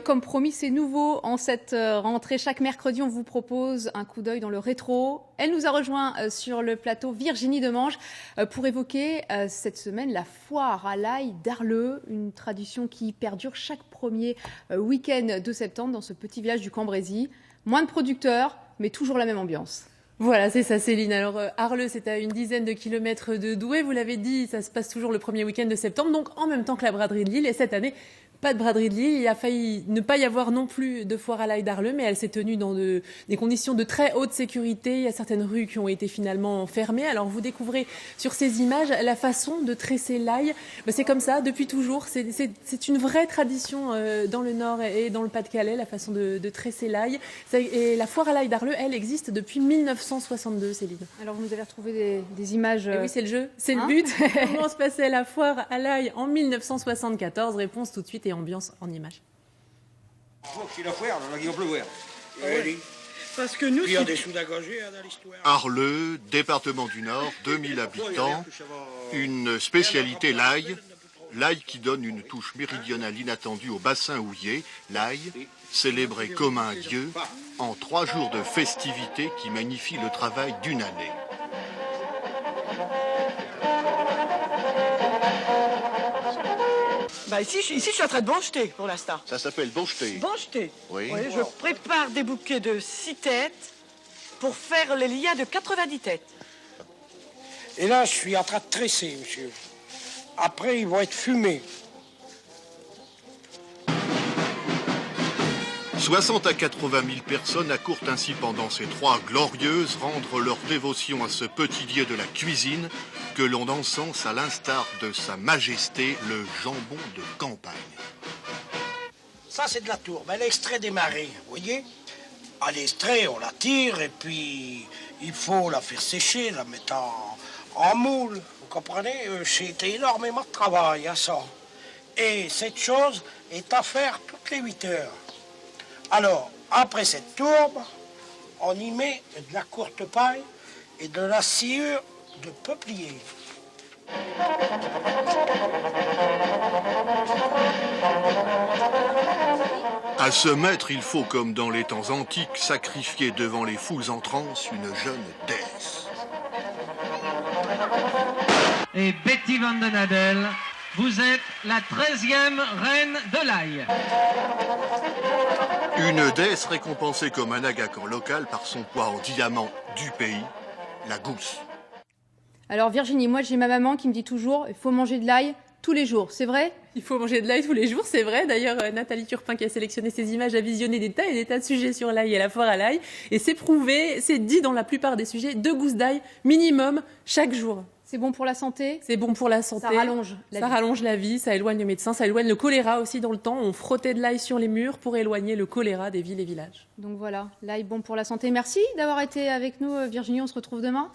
Comme promis, c'est nouveau en cette rentrée. Chaque mercredi, on vous propose un coup d'œil dans le rétro. Elle nous a rejoint sur le plateau, Virginie Demange, pour évoquer cette semaine la foire à l'ail d'Arleux, une tradition qui perdure chaque premier week-end de septembre dans ce petit village du Cambrésis. Moins de producteurs, mais toujours la même ambiance. Voilà, c'est ça Céline. Alors Arleux, c'est à une dizaine de kilomètres de Douai. Vous l'avez dit, ça se passe toujours le premier week-end de septembre, donc en même temps que la braderie de Lille. Et cette année, pas de braderie de Lille. Il a failli ne pas y avoir non plus de foire à l'ail d'Arleux, mais elle s'est tenue dans des conditions de très haute sécurité. Il y a certaines rues qui ont été finalement fermées. Alors vous découvrez sur ces images la façon de tresser l'ail. C'est comme ça depuis toujours. C'est une vraie tradition dans le Nord et dans le Pas-de-Calais, la façon de tresser l'ail. Et la foire à l'ail d'Arleux, elle existe depuis 1962, Céline. Alors vous nous avez retrouvé des images... Et oui, c'est le jeu, c'est le but. Comment se passait la foire à l'ail en 1974? Réponse tout de suite et ambiance en images. Parce que nous, il y a des sous d'engagés dans l'histoire. Arleux, département du Nord, 2000 habitants, une spécialité l'ail. L'ail qui donne une touche méridionale inattendue au bassin houiller. L'ail, célébré comme un dieu, en 3 jours de festivités qui magnifient le travail d'une année. Ici, je suis en train de bonjeter pour l'instant. Ça s'appelle bonjeter. Bonjeter. Oui. Je prépare des bouquets de 6 têtes pour faire les lias de 90 têtes. Et là, je suis en train de tresser, monsieur. Après, ils vont être fumés. 60 à 80 000 personnes accourent ainsi pendant ces 3 glorieuses rendre leur dévotion à ce petit dieu de la cuisine que l'on encense à l'instar de sa majesté, le jambon de campagne. Ça, c'est de la tourbe, l'extrait des marais, vous voyez? À l'extrait, on la tire et puis il faut la faire sécher, la mettre en moule. Vous comprenez? C'était énormément de travail à ça. Et cette chose est à faire toutes les 8 heures. Alors, après cette tourbe, on y met de la courte paille et de la sciure de peuplier. À ce maître, il faut, comme dans les temps antiques, sacrifier devant les foules en transe une jeune déesse. Et Betty Van den Adel, vous êtes la 13e reine de l'ail. Une déesse récompensée comme un agacan local par son poids en diamant du pays, la gousse. Alors Virginie, moi j'ai ma maman qui me dit toujours il faut manger de l'ail tous les jours, c'est vrai? Il faut manger de l'ail tous les jours, c'est vrai. D'ailleurs, Nathalie Turpin qui a sélectionné ces images a visionné des tas et des tas de sujets sur l'ail et la foire à l'ail. Et c'est prouvé, c'est dit dans la plupart des sujets, 2 gousses d'ail minimum chaque jour. C'est bon pour la santé? C'est bon pour la santé. Ça rallonge la vie. Ça rallonge la vie, ça éloigne le médecin, ça éloigne le choléra aussi dans le temps. On frottait de l'ail sur les murs pour éloigner le choléra des villes et villages. Donc voilà, l'ail bon pour la santé. Merci d'avoir été avec nous Virginie, on se retrouve demain.